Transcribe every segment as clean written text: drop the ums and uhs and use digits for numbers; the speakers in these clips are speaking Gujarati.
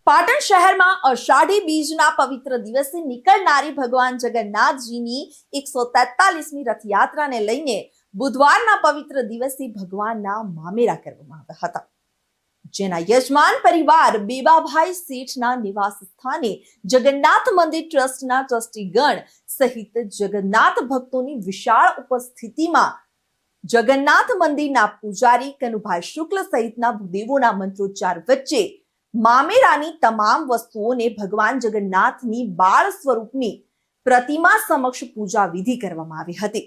પાટણ શહેરમાં અષાઢી બીજના પવિત્ર દિવસે નીકળનારી ભગવાન જગન્નાથજીની 143મી રથયાત્રાને લઈને બુધવારના પવિત્ર દિવસે ભગવાનના મામેરા કરવામાં આવ્યા હતા, જેના યજમાન પરિવાર બેબાભાઈ શેઠના નિવાસ સ્થાને જગન્નાથ મંદિર ટ્રસ્ટના ટ્રસ્ટીગણ સહિત જગન્નાથ ભક્તોની વિશાળ ઉપસ્થિતિમાં જગન્નાથ મંદિરના પૂજારી કનુભાઈ શુક્લ સહિતના ભૂદેવોના મંત્રોચ્ચાર વચ્ચે મામેરાની તમામ વસ્તુઓને ભગવાન જગન્નાથની બાળ સ્વરૂપની પ્રતિમા સમક્ષ પૂજા વિધિ કરવામાં આવી હતી.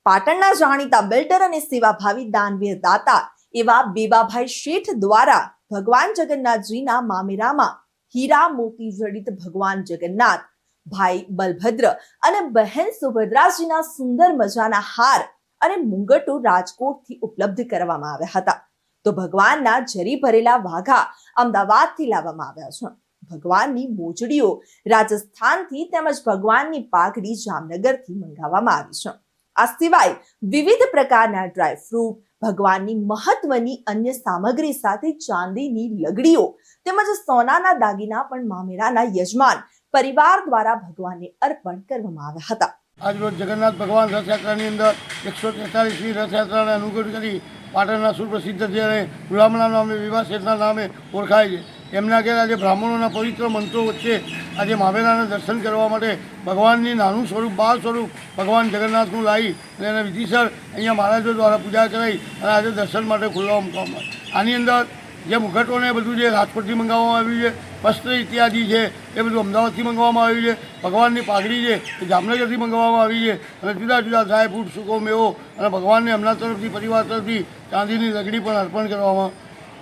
પાટણના જાણીતા બિલ્ડર અને સેવાભાવી દાનવીર દાતા એવા બેબાભાઈ શેઠ દ્વારા ભગવાન જગન્નાથજીના મામેરામાં હીરા મોતી જડિત ભગવાન જગન્નાથ, ભાઈ બલભદ્ર અને બહેન સુભદ્રાજીના સુંદર મજાના હાર અને મુંગટો રાજકોટથી ઉપલબ્ધ કરવામાં આવ્યા હતા, તો ભગવાનના જરી ભરેલા વાઘા અમદાવાદથી લાવવામાં આવ્યા છે. ભગવાનની મોજડીઓ રાજસ્થાનથી તેમજ ભગવાનની પાઘડી જામનગરથી મંગાવવામાં આવી છે. આ સિવાય વિવિધ પ્રકારના ડ્રાય ફ્રૂટ, ભગવાનની મહત્વની અન્ય સામગ્રી સાથે ચાંદીની લગડીઓ તેમજ સોનાના દાગીના પણ મામેરાના યજમાન પરિવાર દ્વારા ભગવાનને અર્પણ કરવામાં આવ્યા હતા. આજરોજ જગન્નાથ ભગવાન રથયાત્રાની અંદર 143મી રથયાત્રાને અનુકૂળ કરી પાટણના સુપ્રસિદ્ધ જે ગુલામના નામે વિવાહ શેઠના નામે ઓળખાય છે, એમના ઘેર આજે બ્રાહ્મણોના પવિત્ર મંત્રો વચ્ચે આજે મામેરાના દર્શન કરવા માટે ભગવાનની નાનું સ્વરૂપ, બાળ સ્વરૂપ ભગવાન જગન્નાથનું લાવી અને એને વિધિસર અહીંયા મહારાજો દ્વારા પૂજા કરાવી અને આજે દર્શન માટે ખુલ્લા મૂકવામાં. આની અંદર જે મુગટોને બધું જે રાજકોટથી મંગાવવામાં આવ્યું છે, વસ્ત્ર ઇત્યાદિ છે એ બધું અમદાવાદથી મંગાવવામાં આવ્યું છે, ભગવાનની પાઘડી છે એ જામનગરથી મંગાવવામાં આવી છે અને જુદા જુદા ડ્રાય ફ્રૂટ, સૂકો મેવો અને ભગવાનને એમના તરફથી, પરિવાર તરફથી ચાંદીની લગડી પણ અર્પણ કરવામાં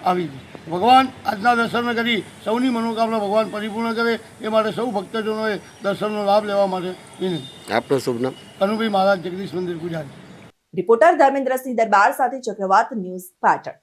આવી છે. ભગવાન આજના દર્શન કરી સૌની મનોકામના ભગવાન પરિપૂર્ણ કરે એ માટે સૌ ભક્તજનોએ દર્શનનો લાભ લેવા માટે વિનંતી. આપનું શુભ નામ? કનુભાઈ મહારાજ, જગદીશ મંદિર પૂજારી. રિપોર્ટર ધર્મેન્દ્રસિંહ દરબાર સાથે ચક્રવાત ન્યૂઝ પાટણ.